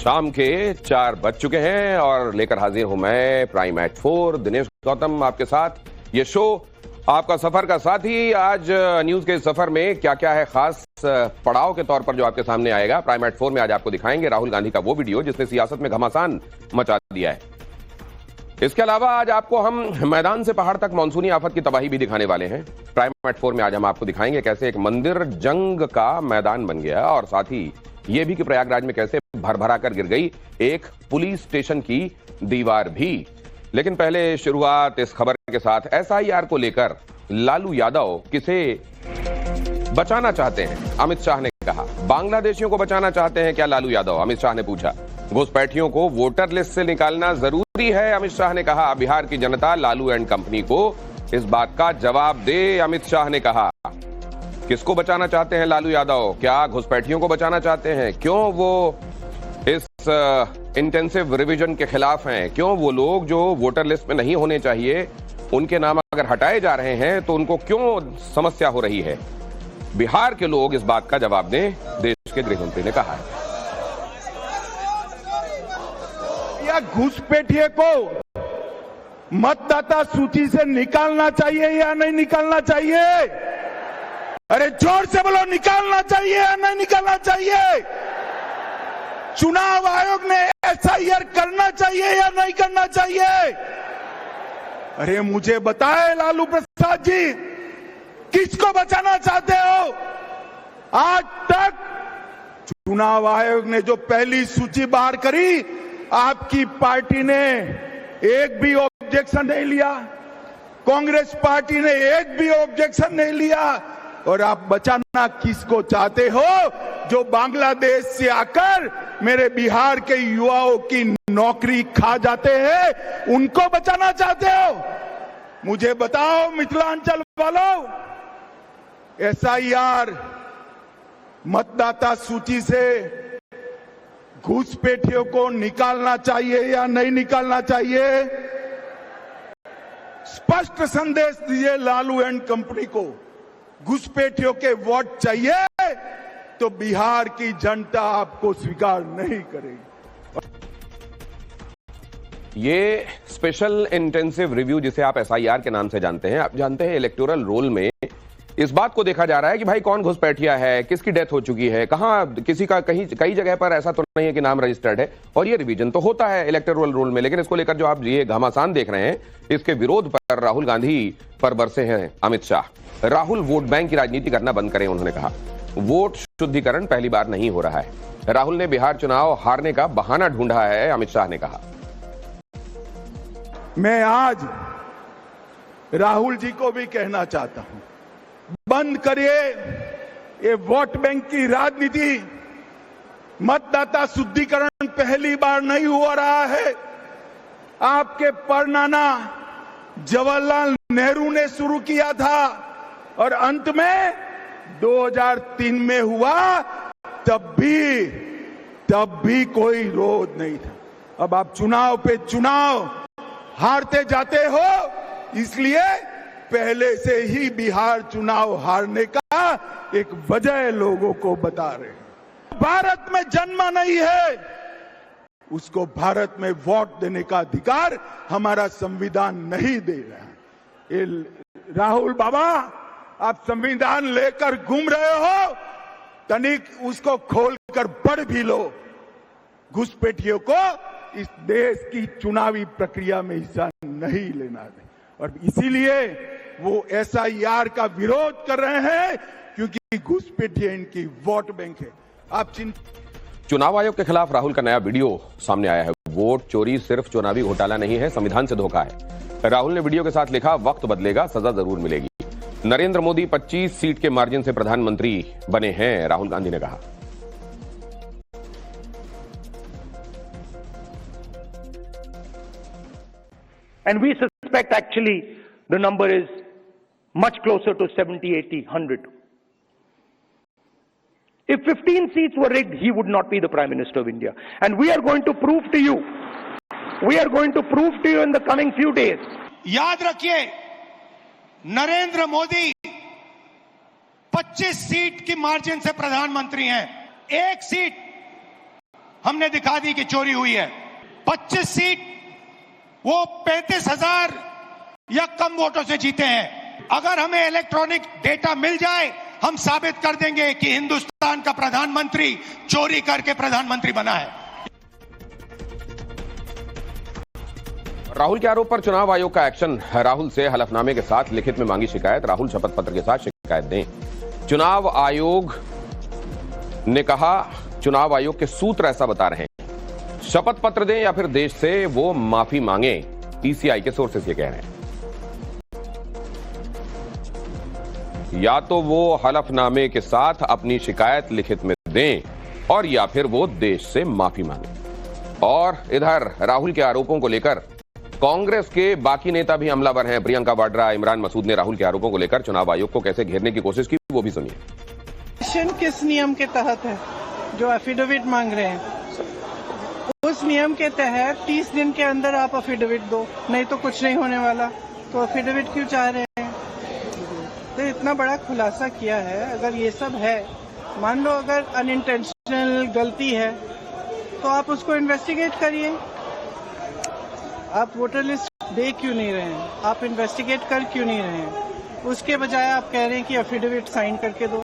शाम के 4 बज चुके हैं और लेकर हाजिर हूं मैं प्राइम एट 4 दिनेश गौतम आपके साथ। ये शो आपका सफर का साथी। आज न्यूज के सफर में क्या क्या है खास पड़ाव के तौर पर जो आपके सामने आएगा प्राइम एट 4 में आज आपको दिखाएंगे राहुल गांधी का वो वीडियो जिसने सियासत में घमासान मचा दिया है। इसके अलावा आज आपको हम मैदान से पहाड़ तक मानसूनी आफत की तबाही भी दिखाने वाले हैं। प्राइम एट 4 में आज हम आपको दिखाएंगे कैसे एक मंदिर जंग का मैदान बन गया और साथ ही ये भी कि प्रयागराज में कैसे भरभरा कर गिर गई एक पुलिस स्टेशन की दीवार भी। लेकिन पहले शुरुआत इस खबर के साथ। एसआईआर को लेकर लालू यादव किसे बचाना चाहते हैं, अमित शाह ने कहा। बांग्लादेशियों को बचाना चाहते हैं क्या लालू यादव, अमित शाह ने पूछा। घुसपैठियों को वोटर लिस्ट से निकालना जरूरी है, अमित शाह ने कहा। बिहार की जनता लालू एंड कंपनी को इस बात का जवाब दे, अमित शाह ने कहा। किसको बचाना चाहते हैं लालू यादव, क्या घुसपैठियों को बचाना चाहते हैं? क्यों वो इस इंटेंसिव रिवीजन के खिलाफ हैं? क्यों वो लोग जो वोटर लिस्ट में नहीं होने चाहिए उनके नाम अगर हटाए जा रहे हैं तो उनको क्यों समस्या हो रही है? बिहार के लोग इस बात का जवाब दें, देश के गृह मंत्री ने कहा है। या घुसपैठिए को मतदाता सूची से निकालना चाहिए या नहीं निकालना चाहिए? अरे जोर से बोलो, निकालना चाहिए या नहीं निकालना चाहिए? चुनाव आयोग ने एसआईआर करना चाहिए या नहीं करना चाहिए? अरे मुझे बताए लालू प्रसाद जी, किसको बचाना चाहते हो? आज तक चुनाव आयोग ने जो पहली सूची बाहर करी, आपकी पार्टी ने एक भी ऑब्जेक्शन नहीं लिया, कांग्रेस पार्टी ने एक भी ऑब्जेक्शन नहीं लिया। और आप बचाना किसको चाहते हो? जो बांग्लादेश से आकर मेरे बिहार के युवाओं की नौकरी खा जाते हैं, उनको बचाना चाहते हो? मुझे बताओ मिथिलांचल वालों, एसआईआर मतदाता सूची से घुसपैठियों को निकालना चाहिए या नहीं निकालना चाहिए? स्पष्ट संदेश दीजिए लालू एंड कंपनी को। घुसपैठियों के वोट चाहिए तो बिहार की जनता आपको स्वीकार नहीं करेगी। ये स्पेशल इंटेंसिव रिव्यू जिसे आप एसआईआर के नाम से जानते हैं, आप जानते हैं इलेक्टोरल रोल में इस बात को देखा जा रहा है कि भाई कौन घुसपैठिया है, किसकी डेथ हो चुकी है, कहां किसी का कई जगह पर ऐसा तो नहीं है कि नाम रजिस्टर्ड है। और ये रिवीजन तो होता है इलेक्टोरल रोल में, लेकिन इसको लेकर जो आप ये घमासान देख रहे हैं, इसके विरोध पर राहुल गांधी पर बरसे हैं अमित शाह। राहुल वोट बैंक की राजनीति करना बंद करें, उन्होंने कहा। वोट शुद्धिकरण पहली बार नहीं हो रहा है। राहुल ने बिहार चुनाव हारने का बहाना ढूंढा है, अमित शाह ने कहा। मैं आज राहुल जी को भी कहना चाहता हूं, बंद करिए ये वोट बैंक की राजनीति। मतदाता शुद्धिकरण पहली बार नहीं हो रहा है। आपके परनाना जवाहरलाल नेहरू ने शुरू किया था और अंत में 2003 में हुआ, तब भी कोई विरोध नहीं था। अब आप चुनाव पे चुनाव हारते जाते हो, इसलिए पहले से ही बिहार चुनाव हारने का एक वजह लोगों को बता रहे हैं। भारत में जन्मा नहीं है, उसको भारत में वोट देने का अधिकार हमारा संविधान नहीं दे रहा है। ये राहुल बाबा, आप संविधान लेकर घूम रहे हो, तनिक उसको खोलकर पढ़ भी लो। घुसपैठियों को इस देश की चुनावी प्रक्रिया में हिस्सा नहीं लेना है और इसीलिए वो एसआईआर का विरोध कर रहे हैं, क्योंकि घुसपैठिया इनकी वोट बैंक है। आप चुनाव आयोग के खिलाफ राहुल का नया वीडियो सामने आया है। वोट चोरी सिर्फ चुनावी घोटाला नहीं है, संविधान से धोखा है। राहुल ने वीडियो के साथ लिखा, वक्त बदलेगा, सजा जरूर मिलेगी। नरेंद्र मोदी 25 सीट के मार्जिन से प्रधानमंत्री बने हैं, राहुल गांधी ने कहा। And we suspect actually the number is much closer to 70, 80, 100. If 15 seats were rigged, he would not be the Prime Minister of India. And we are going to prove to you in the coming few days. याद रखिए, Narendra Modi 25 seat की margin से प्रधानमंत्री हैं। एक seat हमने दिखा दी कि चोरी हुई है। 25 सीट वो 35,000 या कम वोटों से जीते हैं। अगर हमें इलेक्ट्रॉनिक डेटा मिल जाए, हम साबित कर देंगे कि हिंदुस्तान का प्रधानमंत्री चोरी करके प्रधानमंत्री बना है। राहुल के आरोप पर चुनाव आयोग का एक्शन। राहुल से हलफनामे के साथ लिखित में मांगी शिकायत। राहुल शपथ पत्र के साथ शिकायत दें। चुनाव आयोग ने कहा, चुनाव आयोग के सूत्र ऐसा बता रहे हैं, शपथ पत्र दें या फिर देश से वो माफी मांगे। पीसीआई के सोर्सेस ये कह रहे हैं, या तो वो हलफनामे के साथ अपनी शिकायत लिखित में दें और या फिर वो देश से माफी मांगे। और इधर राहुल के आरोपों को लेकर कांग्रेस के बाकी नेता भी हमलावर हैं। प्रियंका वाड्रा, इमरान मसूद ने राहुल के आरोपों को लेकर चुनाव आयोग को कैसे घेरने की कोशिश की, वो भी सुनिए। किस नियम के तहत है जो एफिडेविट मांग रहे हैं? उस नियम के तहत 30 दिन के अंदर आप एफिडेविट दो, नहीं तो कुछ नहीं होने वाला। तो एफिडेविट क्यों चाह रहे हैं? तो इतना बड़ा खुलासा किया है। अगर ये सब है, मान लो अगर अनइंटेंशनल गलती है, तो आप उसको इन्वेस्टिगेट करिए। आप वोटर लिस्ट दे क्यों नहीं रहे हैं? आप इन्वेस्टिगेट कर क्यों नहीं रहे हैं? उसके बजाय आप कह रहे हैं कि एफिडेविट साइन करके दो।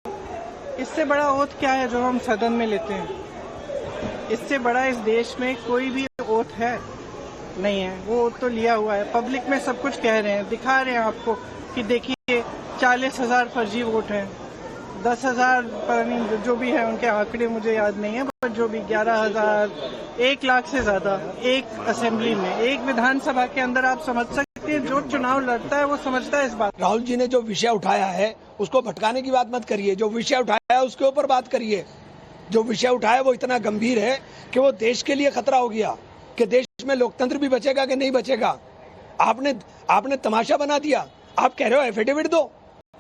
इससे बड़ा ओथ क्या है जो हम सदन में लेते हैं? इससे बड़ा इस देश में कोई भी ओथ है नहीं है। वो ओथ तो लिया हुआ है। पब्लिक में सब कुछ कह रहे हैं, दिखा रहे हैं आपको कि देखिए 40,000 फर्जी वोट हैं, 10,000 पर नहीं, जो भी है उनके आंकड़े मुझे याद नहीं है, पर जो भी 11,000, 1 लाख से ज्यादा एक असेंबली में, एक विधानसभा के अंदर। आप समझ सकते हैं जो चुनाव लड़ता है वो समझता है इस बात। राहुल जी ने जो विषय उठाया है उसको भटकाने की बात मत करिए। जो विषय उठाया है उसके ऊपर बात करिए। जो विषय उठाया वो इतना गंभीर है कि वो देश के लिए खतरा हो गया कि देश में लोकतंत्र भी बचेगा कि नहीं बचेगा। आपने तमाशा बना दिया। आप कह रहे हो एफिडेविट दो।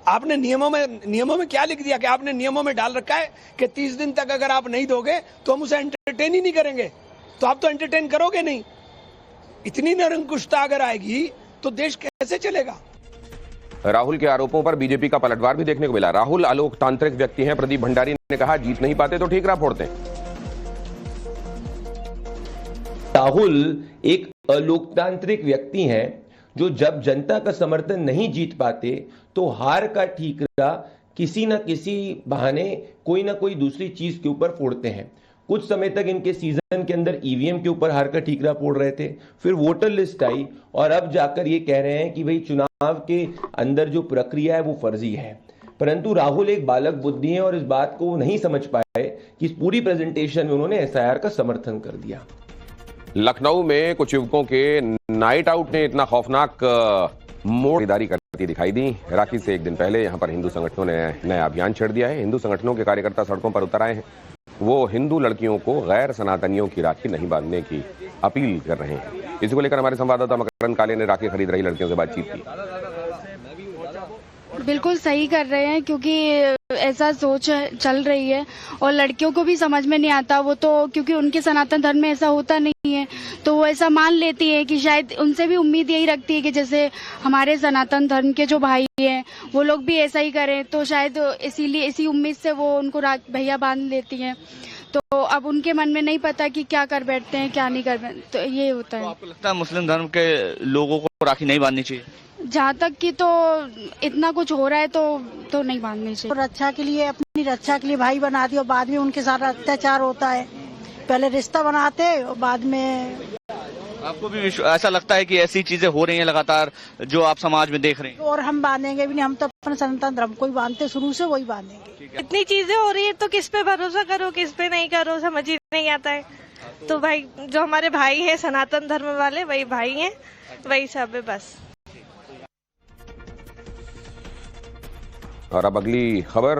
आपने नियमों में क्या लिख दिया कि आपने नियमों में डाल रखा है कि 30 दिन तक अगर आप नहीं दोगे तो हम उसे एंटरटेन ही नहीं करेंगे। तो आप तो एंटरटेन करोगे नहीं। इतनी निरंकुशता अगर आएगी तो देश कैसे चलेगा? राहुल के आरोपों पर बीजेपी का पलटवार भी देखने को मिला। राहुल अलोकतांत्रिक व्यक्ति हैं। प्रदीप भंडारी ने कहा, जीत नहीं पाते तो ठीकरा फोड़ते हैं। राहुल एक अलोकतांत्रिक व्यक्ति हैं जो जब जनता का समर्थन नहीं जीत पाते तो हार का ठीकरा किसी न किसी बहाने कोई ना कोई दूसरी चीज के ऊपर फोड़ते हैं। कुछ समय तक इनके सीजन के अंदर ईवीएम के ऊपर हार का ठीकरा फोड़ रहे थे, फिर वोटर लिस्ट आई और अब जाकर ये कह रहे हैं कि भाई चुनाव के अंदर जो प्रक्रिया है वो फर्जी है। परंतु राहुल एक बालक बुद्धि है और इस बात को नहीं समझ पाए कि इस पूरी प्रेजेंटेशन में उन्होंने एसआईआर का समर्थन कर दिया। लखनऊ में कुछ युवकों के नाइट आउट ने इतना खौफनाक मोड़ खरीदारी करती दिखाई दी। राखी से एक दिन पहले यहां पर हिंदू संगठनों ने नया अभियान छेड़ दिया है। हिंदू संगठनों के कार्यकर्ता सड़कों पर उतर आए हैं। वो हिंदू लड़कियों को गैर सनातनियों की राखी नहीं बांधने की अपील कर रहे हैं। इसी को लेकर हमारे संवाददाता मकरन काले ने राखी खरीद रही लड़कियों से बातचीत की। बिल्कुल सही कर रहे हैं, क्योंकि ऐसा सोच चल रही है और लड़कियों को भी समझ में नहीं आता। वो तो क्योंकि उनके सनातन धर्म में ऐसा होता नहीं है तो वो ऐसा मान लेती है कि शायद उनसे भी उम्मीद यही रखती है कि जैसे हमारे सनातन धर्म के जो भाई हैं वो लोग भी ऐसा ही करें, तो शायद इसीलिए इसी उम्मीद से वो उनको भैया बांध लेती हैं। तो अब उनके मन में नहीं पता कि क्या कर बैठते हैं क्या नहीं कर बैठते, तो ये होता है। तो आपको लगता है मुस्लिम धर्म के लोगों को राखी नहीं बांधनी चाहिए? जहाँ तक कि तो इतना कुछ हो रहा है तो नहीं बांधनी चाहिए। रक्षा के लिए, अपनी रक्षा के लिए भाई बना दिया, बाद में उनके साथ अत्याचार होता है। पहले रिश्ता बनाते और बाद में। आपको भी ऐसा लगता है कि ऐसी चीजें हो रही हैं लगातार जो आप समाज में देख रहे हैं? और हम बांधेंगे भी नहीं, हम तो अपने सनातन धर्म को ही बांधते, शुरू से वही बांधेंगे। इतनी चीजें हो रही है तो किस पे भरोसा करो किस पे नहीं करो, समझ ही नहीं आता है। तो भाई जो हमारे भाई हैं सनातन धर्म वाले वही भाई हैं, वही सब है बस। और अब अगली खबर,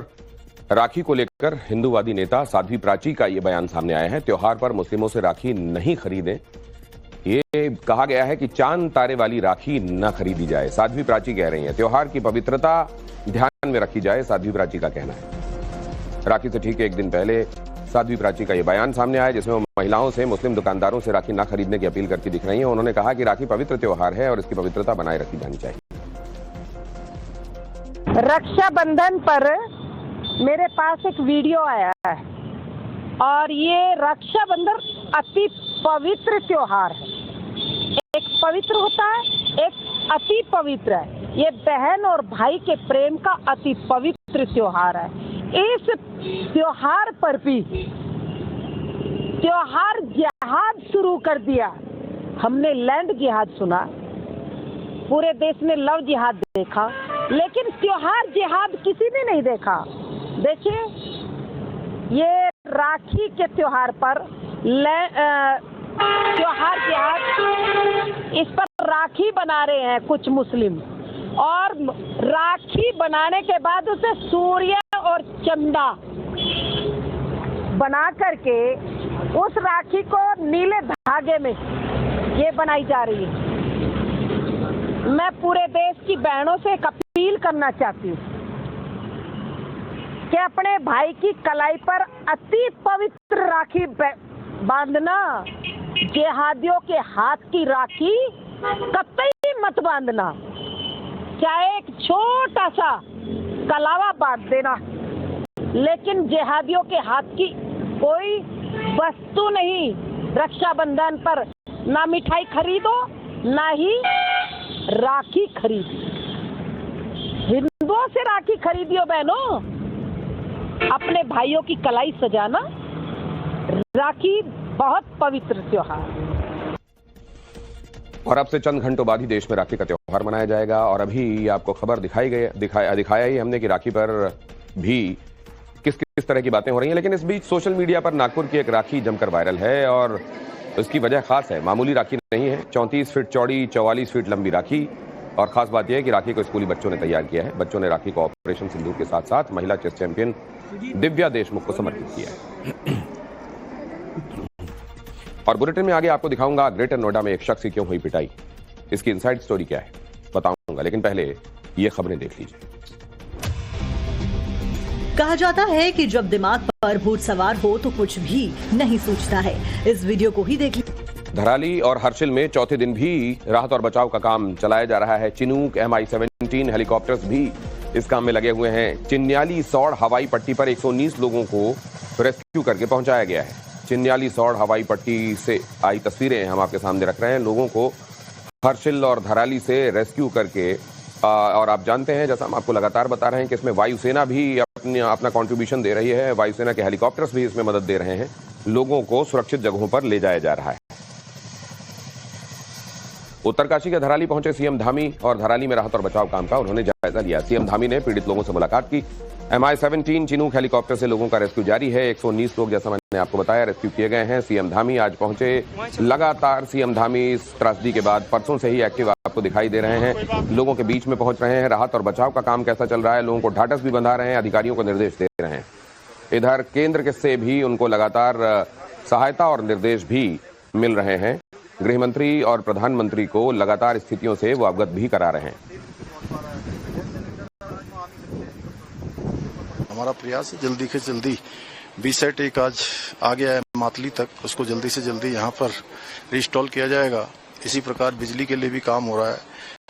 राखी को लेकर हिंदूवादी नेता साध्वी प्राची का ये बयान सामने आया है। त्योहार पर मुस्लिमों से राखी नहीं खरीदें, ये कहा गया है कि चांद तारे वाली राखी न खरीदी जाए। साध्वी प्राची कह रही हैं त्योहार की पवित्रता ध्यान में रखी जाए, साध्वी प्राची का कहना है। राखी से ठीक एक दिन पहले साध्वी प्राची का ये बयान सामने आया जिसमें वो महिलाओं से मुस्लिम दुकानदारों से राखी न खरीदने की अपील करती दिख रही हैं। उन्होंने कहा कि राखी पवित्र त्योहार है और इसकी पवित्रता बनाए रखी जानी चाहिए। रक्षाबंधन पर मेरे पास एक वीडियो आया है और ये रक्षाबंधन अति पवित्र त्योहार है। एक पवित्र होता है, एक अति पवित्र है। ये बहन और भाई के प्रेम का अति पवित्र त्योहार है। इस त्योहार पर भी त्योहार जिहाद शुरू कर दिया। हमने लैंड जिहाद सुना, पूरे देश ने लव जिहाद देखा, लेकिन त्योहार जिहाद किसी ने नहीं देखा। देखिए, ये राखी के त्योहार पर त्योहार जिहाद, इस पर राखी बना रहे हैं कुछ मुस्लिम, और राखी बनाने के बाद उसे सूर्य और चंदा बना करके उस राखी को नीले धागे में ये बनाई जा रही है। मैं पूरे देश की बहनों से एक अपील करना चाहती हूँ कि अपने भाई की कलाई पर अति पवित्र राखी बांधना, जिहादियों के हाथ की राखी कतई मत बांधना। चाहे एक छोटा सा कलावा बांट देना, लेकिन जिहादियों के हाथ की कोई वस्तु नहीं। रक्षाबंधन पर ना मिठाई खरीदो, ना ही राखी खरीदो। हिंदुओं से राखी खरीदियो बहनों, अपने भाइयों की कलाई सजाना। राखी बहुत पवित्र त्योहार। और अब से चंद घंटों बाद ही देश में राखी का त्योहार मनाया जाएगा। और अभी आपको खबर दिखाया ही हमने कि राखी पर भी किस तरह की बातें हो रही हैं। लेकिन इस बीच सोशल मीडिया पर नागपुर की एक राखी जमकर वायरल है और इसकी वजह खास है, मामूली राखी नहीं है। 34 फीट चौड़ी, 44 फीट लंबी राखी। और खास बात यह है कि राखी को स्कूली बच्चों ने तैयार किया है। बच्चों ने राखी को ऑपरेशन सिंदूर के साथ साथ महिला चेस चैंपियन दिव्या देशमुख को समर्पित किया है। और बुलेटिन में आगे आपको दिखाऊंगा ग्रेटर नोएडा में एक शख्स की क्यों हुई पिटाई। इसकी इनसाइड स्टोरी क्या है बताऊंगा, लेकिन पहले ये खबरें देख लीजिए। कहा जाता है कि जब दिमाग पर भूत सवार हो तो कुछ भी नहीं सूझता है। इस वीडियो को ही देख लीजिए। धराली और हर्षिल में चौथे दिन भी राहत और बचाव का काम चलाया जा रहा है। चिनूक MI-17 हेलीकॉप्टर्स भी इस काम में लगे हुए हैं। चिन्याली सौड़ हवाई पट्टी पर 119 लोगों को रेस्क्यू करके पहुंचाया गया है। चिन्याली सौड़ हवाई पट्टी से आई तस्वीरें हम आपके सामने रख रहे हैं। लोगों को हर्षिल और धराली से रेस्क्यू करके और आप जानते हैं, जैसा हम आपको लगातार बता रहे हैं कि इसमें वायुसेना भी अपना कंट्रीब्यूशन दे रही है। वायुसेना के हेलीकॉप्टर्स भी इसमें मदद दे रहे हैं। लोगों को सुरक्षित जगहों पर ले जाया जा रहा है। उत्तरकाशी के धराली पहुंचे सीएम धामी और धराली में राहत और बचाव काम का उन्होंने जायजा लिया। सीएम धामी ने पीड़ित लोगों से मुलाकात की। MI-17 चिनूक हेलीकॉप्टर से लोगों का रेस्क्यू जारी है। 119 लोग, जैसा मैंने आपको बताया, रेस्क्यू किए गए हैं। सीएम धामी आज पहुंचे। लगातार सीएम धामी इस त्रासदी के बाद परसों से ही एक्टिव आपको दिखाई दे रहे हैं। लोगों के बीच में पहुंच रहे हैं। राहत और बचाव का काम कैसा चल रहा है, लोगों को ढाढ़स भी बंधा रहे हैं, अधिकारियों को निर्देश दे रहे हैं। इधर केंद्र से भी उनको लगातार सहायता और निर्देश भी मिल रहे हैं। गृह मंत्री और प्रधानमंत्री को लगातार स्थितियों से वो अवगत भी करा रहे हैं। हमारा प्रयास है जल्दी से जल्दी BSAT एक आज आ गया है मातली तक, उसको जल्दी से जल्दी यहाँ पर रिस्टॉल किया जाएगा। इसी प्रकार बिजली के लिए भी काम हो रहा है।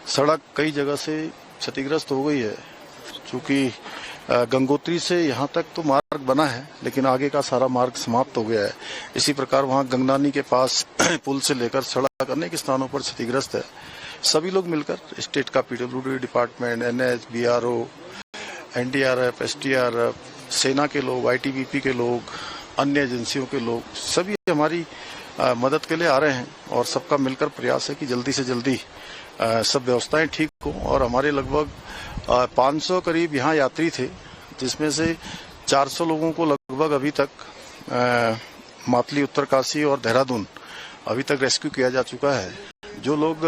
सड़क कई जगह से क्षतिग्रस्त हो गई है, क्योंकि गंगोत्री से यहाँ तक तो मार्ग बना है, लेकिन आगे का सारा मार्ग समाप्त हो गया है। इसी प्रकार वहाँ गंगनानी के पास पुल से लेकर सड़क अनेक स्थानों पर क्षतिग्रस्त है। सभी लोग मिलकर स्टेट का PWD department, NH, BRO, NDRF, SDRF, सेना के लोग, ITBP के लोग, अन्य एजेंसियों के लोग, सभी हमारी मदद के लिए आ रहे हैं। और सबका मिलकर प्रयास है कि जल्दी से जल्दी सब व्यवस्थाएं ठीक हो। और हमारे लगभग 500 करीब यहाँ यात्री थे, जिसमें से 400 लोगों को लगभग अभी तक मातली, उत्तरकाशी और देहरादून अभी तक रेस्क्यू किया जा चुका है। जो लोग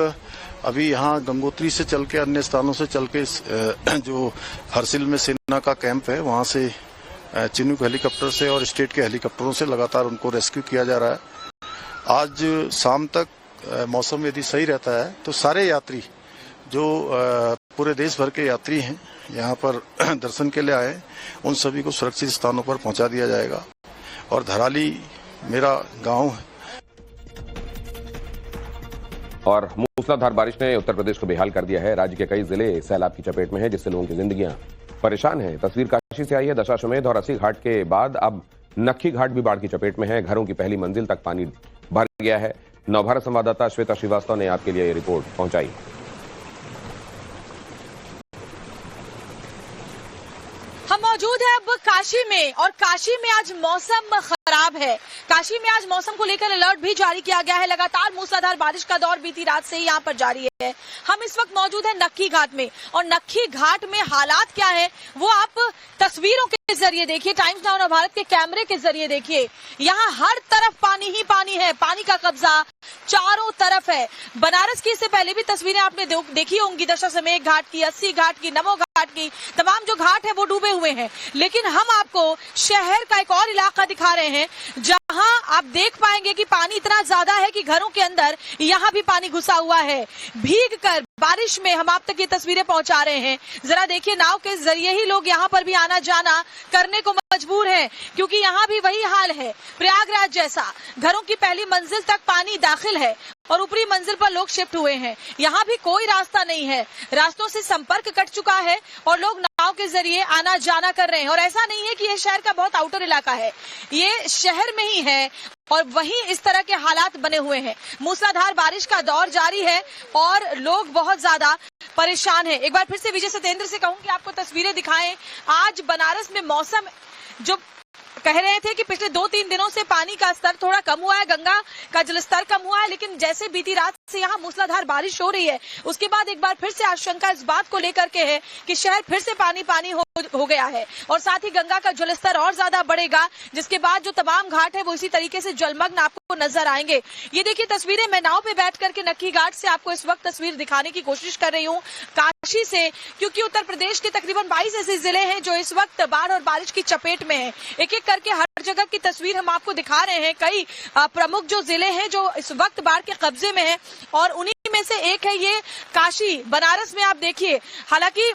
अभी यहाँ गंगोत्री से चल के, अन्य स्थानों से चल के जो हर्षिल में सेना का कैंप है, वहाँ से चिनूक हेलीकॉप्टर से और स्टेट के हेलीकॉप्टरों से लगातार उनको रेस्क्यू किया जा रहा है। आज शाम तक मौसम यदि सही रहता है तो सारे यात्री जो पूरे देश भर के यात्री हैं यहाँ पर दर्शन के लिए आए, उन सभी को सुरक्षित स्थानों पर पहुंचा दिया जाएगा। और धराली मेरा गांव है। और मूसलाधार बारिश ने उत्तर प्रदेश को बेहाल कर दिया है। राज्य के कई जिले सैलाब की चपेट में हैं, जिससे लोगों की जिंदगियां परेशान हैं। तस्वीर काशी से आई है। दशाश्वमेध और अस्सी घाट के बाद अब नक्खी घाट भी बाढ़ की चपेट में है। घरों की पहली मंजिल तक पानी भर गया है। नवभारत संवाददाता श्वेता श्रीवास्तव ने आपके लिए ये रिपोर्ट पहुंचाई। हम मौजूद हैं अब काशी में, और काशी में आज मौसम खराब है। काशी में आज मौसम को लेकर अलर्ट भी जारी किया गया है। लगातार मूसलाधार बारिश का दौर बीती रात से ही यहाँ पर जारी है। हम इस वक्त मौजूद हैं नक्खी घाट में, और नक्खी घाट में हालात क्या है वो आप तस्वीरों के जरिए देखिए, टाइम्स नाउ नवभारत के कैमरे के जरिए देखिए। यहाँ हर तरफ पानी ही पानी है, पानी का कब्जा चारों तरफ है। बनारस की इससे पहले भी तस्वीरें आपने देखी होंगी, दशाश्वमेध घाट की, 80 घाट की, नमो घाट की, तमाम जो घाट है वो डूबे हुए हैं। लेकिन हम आपको शहर का एक और इलाका दिखा रहे हैं जहां आप देख पाएंगे कि पानी इतना ज्यादा है कि घरों के अंदर यहाँ भी पानी घुसा हुआ है। भीग कर बारिश में हम आप तक ये तस्वीरें पहुंचा रहे हैं। जरा देखिए, नाव के जरिए ही लोग यहाँ पर भी आना जाना करने को मजबूर हैं, क्योंकि यहाँ भी वही हाल है प्रयागराज जैसा। घरों की पहली मंजिल तक पानी दाखिल है और ऊपरी मंजिल पर लोग शिफ्ट हुए हैं। यहाँ भी कोई रास्ता नहीं है, रास्तों से संपर्क कट चुका है और लोग नाव के जरिए आना जाना कर रहे हैं। और ऐसा नहीं है कि ये शहर का बहुत आउटर इलाका है, ये शहर में ही है और वहीं इस तरह के हालात बने हुए हैं। मूसलाधार बारिश का दौर जारी है और लोग बहुत ज्यादा परेशान हैं। एक बार फिर से विजय सत्येंद्र से कहूं कि आपको तस्वीरें दिखाएं। आज बनारस में मौसम जो कह रहे थे कि पिछले 2-3 दिनों से पानी का स्तर थोड़ा कम हुआ है, गंगा का जलस्तर कम हुआ है, लेकिन जैसे बीती रात से यहाँ मूसलाधार बारिश हो रही है उसके बाद एक बार फिर से आशंका इस बात को लेकर के है कि शहर फिर से पानी पानी हो गया है और साथ ही गंगा का जलस्तर और ज्यादा बढ़ेगा, जिसके बाद जो तमाम घाट है वो इसी तरीके से जलमग्न आपको नजर आएंगे। ये देखिए तस्वीरें, मैं नाव पे बैठ करके नक्खी घाट से आपको इस वक्त तस्वीर दिखाने की कोशिश कर रही हूँ काशी से, क्योंकि उत्तर प्रदेश के तकरीबन 22 ऐसे जिले हैं जो इस वक्त बाढ़ और बारिश की चपेट में है। एक एक करके हर जगह की तस्वीर हम आपको दिखा रहे हैं। कई प्रमुख जो जिले हैं जो इस वक्त बाढ़ के कब्जे में है और उन्हीं में से एक है ये काशी। बनारस में आप देखिए, हालांकि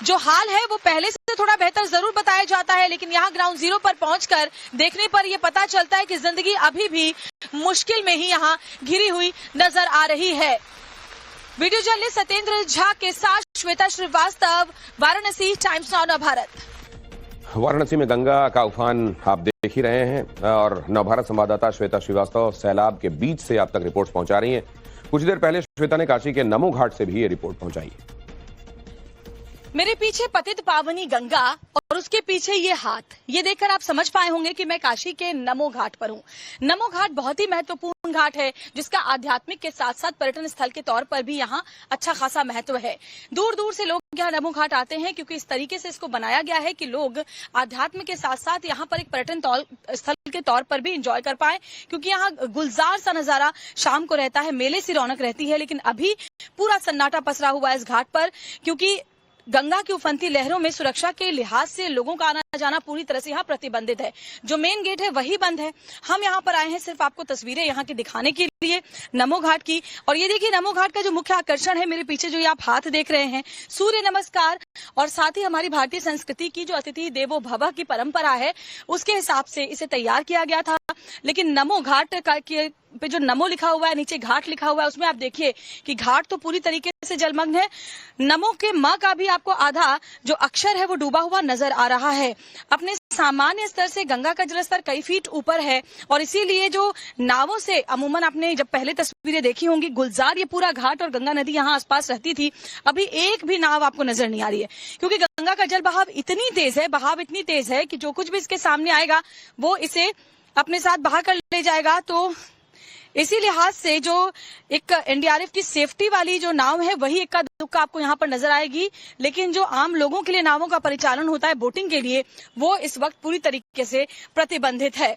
जो हाल है वो पहले से थोड़ा बेहतर जरूर बताया जाता है, लेकिन यहाँ ग्राउंड जीरो पर पहुंचकर देखने पर यह पता चलता है कि जिंदगी अभी भी मुश्किल में ही यहाँ घिरी हुई नजर आ रही है। वीडियो जर्नलिस्ट सत्येंद्र झा के साथ श्वेता श्रीवास्तव, वाराणसी, टाइम्स नाउ नवभारत। वाराणसी में गंगा का उफान आप देख ही रहे हैं और नवभारत संवाददाता श्वेता श्रीवास्तव सैलाब के बीच से आप तक रिपोर्ट पहुंचा रही हैं। कुछ देर पहले श्वेता ने काशी के नमो घाट से भी ये रिपोर्ट पहुंचाई। मेरे पीछे पतित पावनी गंगा और उसके पीछे ये हाथ, ये देखकर आप समझ पाए होंगे कि मैं काशी के नमो घाट पर हूँ। नमो घाट बहुत ही महत्वपूर्ण घाट है जिसका आध्यात्मिक के साथ साथ पर्यटन स्थल के तौर पर भी यहाँ अच्छा खासा महत्व है। दूर दूर से लोग यहाँ नमो घाट आते हैं क्योंकि इस तरीके से इसको बनाया गया है कि लोग आध्यात्म के साथ साथ यहाँ पर एक पर्यटन स्थल के तौर पर भी इंजॉय कर पाए, क्योंकि यहाँ गुलजार सा नजारा शाम को रहता है, मेले सी रौनक रहती है। लेकिन अभी पूरा सन्नाटा पसरा हुआ है इस घाट पर, क्योंकि गंगा की उफनती लहरों में सुरक्षा के लिहाज से लोगों का आना जाना पूरी तरह से यहाँ प्रतिबंधित है। जो मेन गेट है वही बंद है। हम यहाँ पर आए हैं सिर्फ आपको तस्वीरें यहाँ की दिखाने के लिए नमो घाट की। और ये देखिए नमो घाट का जो मुख्य आकर्षण है, मेरे पीछे जो ये आप हाथ देख रहे हैं, सूर्य नमस्कार और साथ ही हमारी भारतीय संस्कृति की जो अतिथि देवो भव की परंपरा है उसके हिसाब से इसे तैयार किया गया था। लेकिन नमो घाट पे जो नमो लिखा हुआ है, नीचे घाट लिखा हुआ है, उसमें आप देखिए कि घाट तो पूरी तरीके से जलमग्न है। नमो के म का भी आपको आधा जो अक्षर है वो डूबा हुआ नजर आ रहा है। अपने सामान्य स्तर से गंगा का जलस्तर कई फीट ऊपर है और इसीलिए जो नावों से अमूमन आपने जब पहले तस्वीरें देखी होंगी, गुलजार ये पूरा घाट और गंगा नदी यहाँ आसपास रहती थी। अभी एक भी नाव आपको नजर नहीं आ रही है क्योंकि गंगा का जल बहाव इतनी तेज है कि जो कुछ भी इसके सामने आएगा वो इसे अपने साथ बहा कर ले जाएगा। तो इसी लिहाज से जो एक एनडीआरएफ की सेफ्टी वाली जो नाव है वही इक्का दुक्का आपको यहाँ पर नजर आएगी, लेकिन जो आम लोगों के लिए नावों का परिचालन होता है बोटिंग के लिए, वो इस वक्त पूरी तरीके से प्रतिबंधित है।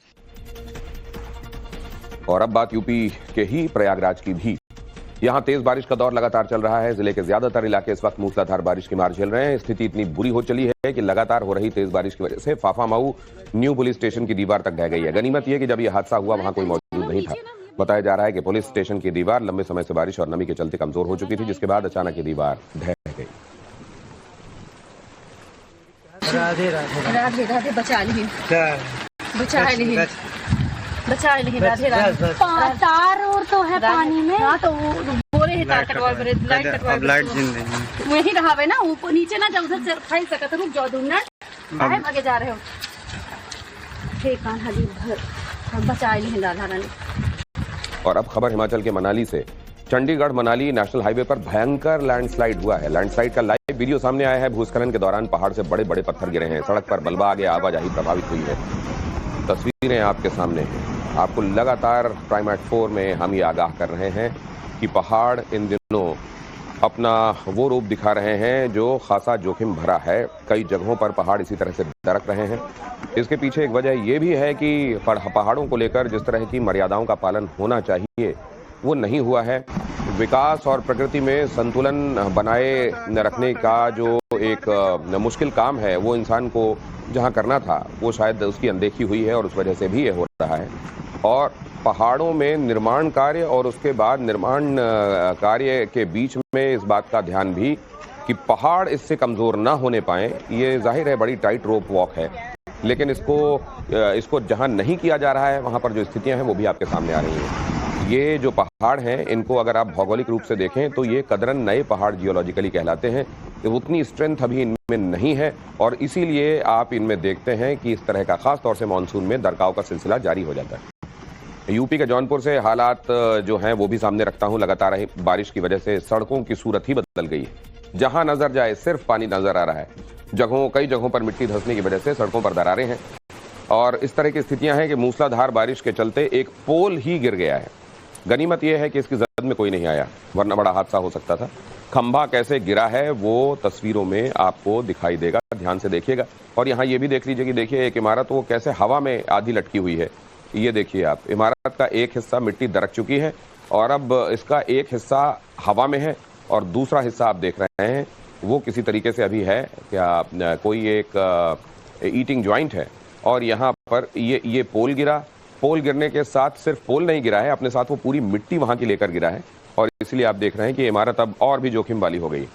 और अब बात यूपी के ही प्रयागराज की भी। यहाँ तेज बारिश का दौर लगातार चल रहा है। जिले के ज्यादातर इलाके इस वक्त मूसलाधार बारिश की मार झेल रहे हैं। स्थिति इतनी बुरी हो चली है कि लगातार हो रही तेज बारिश की वजह से फाफामऊ न्यू पुलिस स्टेशन की दीवार तक ढह गई है। गनीमत यह कि जब यह हादसा हुआ वहां कोई मौजूद नहीं था। बताया जा रहा है कि पुलिस स्टेशन की दीवार लंबे समय से बारिश और नमी के चलते कमजोर हो चुकी थी, जिसके बाद अचानक ये दीवार ढह गई। राधे राधे राधे राधे, बचा ली राधे राधे। तार और तो है पानी में, हाँ तो वो बोरे है तार कटवा लाइट वही रहा है ना, ऊपर नीचे ना जब उधर से फैल सका तो रुक जाओ 2 मिनट, आगे जा रहे हो। हे कान्हा दी भर बचाए लिहिन राधा रानी। और अब खबर हिमाचल के मनाली से। चंडीगढ़ मनाली नेशनल हाईवे पर भयंकर लैंडस्लाइड हुआ है। लैंडस्लाइड का लाइव वीडियो सामने आया है। भूस्खलन के दौरान पहाड़ से बड़े बड़े पत्थर गिरे हैं। सड़क पर मलबा आ गया, आवाजाही प्रभावित हुई है। तस्वीरें आपके सामने हैं। आपको लगातार प्राइम एक्ट 4 में हम ये आगाह कर रहे हैं कि पहाड़ इन दिनों अपना वो रूप दिखा रहे हैं जो खासा जोखिम भरा है। कई जगहों पर पहाड़ इसी तरह से दरक रहे हैं। इसके पीछे एक वजह ये भी है कि पहाड़ों को लेकर जिस तरह की मर्यादाओं का पालन होना चाहिए वो नहीं हुआ है। विकास और प्रकृति में संतुलन बनाए रखने का जो एक मुश्किल काम है वो इंसान को जहां करना था वो शायद उसकी अनदेखी हुई है और उस वजह से भी ये हो रहा है। और पहाड़ों में निर्माण कार्य और उसके बाद निर्माण कार्य के बीच में इस बात का ध्यान भी कि पहाड़ इससे कमज़ोर ना होने पाए, ये जाहिर है बड़ी टाइट रोप वॉक है। लेकिन इसको जहां नहीं किया जा रहा है वहां पर जो स्थितियां हैं वो भी आपके सामने आ रही हैं। ये जो पहाड़ हैं इनको अगर आप भौगोलिक रूप से देखें तो ये कदरन नए पहाड़ जियोलॉजिकली कहलाते हैं। उतनी स्ट्रेंथ अभी इनमें नहीं है और इसीलिए आप इनमें देखते हैं कि इस तरह का खास तौर से मानसून में दरकाव का सिलसिला जारी हो जाता है। यूपी के जौनपुर से हालात जो हैं वो भी सामने रखता हूं। लगातार बारिश की वजह से सड़कों की सूरत ही बदल गई है। जहां नजर जाए सिर्फ पानी नजर आ रहा है। कई जगहों पर मिट्टी धंसने की वजह से सड़कों पर दरारें हैं और इस तरह की स्थितियां हैं कि मूसलाधार बारिश के चलते एक पोल ही गिर गया है। गनीमत यह है कि इसकी जद में कोई नहीं आया, वरना बड़ा हादसा हो सकता था। खंभा कैसे गिरा है वो तस्वीरों में आपको दिखाई देगा, ध्यान से देखिएगा। और यहाँ ये भी देख लीजिए कि देखिए एक इमारत वो कैसे हवा में आधी लटकी हुई है। ये देखिए आप, इमारत का एक हिस्सा मिट्टी दरक चुकी है और अब इसका एक हिस्सा हवा में है और दूसरा हिस्सा आप देख रहे हैं वो किसी तरीके से अभी है क्या कोई एक ईटिंग ज्वाइंट है। और यहाँ पर ये पोल गिरा। पोल गिरने के साथ सिर्फ पोल नहीं गिरा है, अपने साथ वो पूरी मिट्टी वहां की लेकर गिरा है और इसलिए आप देख रहे हैं कि इमारत अब और भी जोखिम वाली हो गई।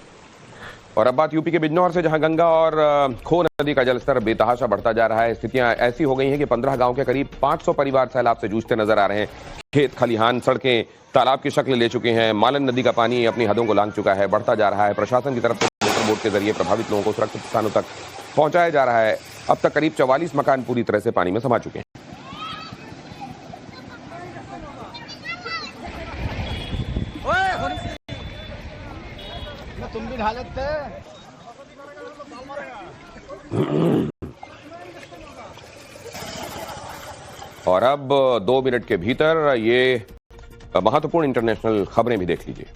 और अब बात यूपी के बिजनौर से, जहां गंगा और खो नदी का जलस्तर बेतहाशा बढ़ता जा रहा है। स्थितियां ऐसी हो गई हैं कि 15 गांव के करीब 500 परिवार सैलाब से जूझते नजर आ रहे हैं। खेत खलिहान सड़कें तालाब की शक्ल ले चुके हैं। मालन नदी का पानी अपनी हदों को लांघ चुका है, बढ़ता जा रहा है। प्रशासन की तरफ से मोटर बोट के जरिए प्रभावित लोगों को सुरक्षित स्थानों तक पहुंचाया जा रहा है। अब तक करीब 44 मकान पूरी तरह से पानी में समा चुके हैं। तुम भी ढालत थे। और अब 2 मिनट के भीतर ये महत्वपूर्ण इंटरनेशनल खबरें भी देख लीजिए।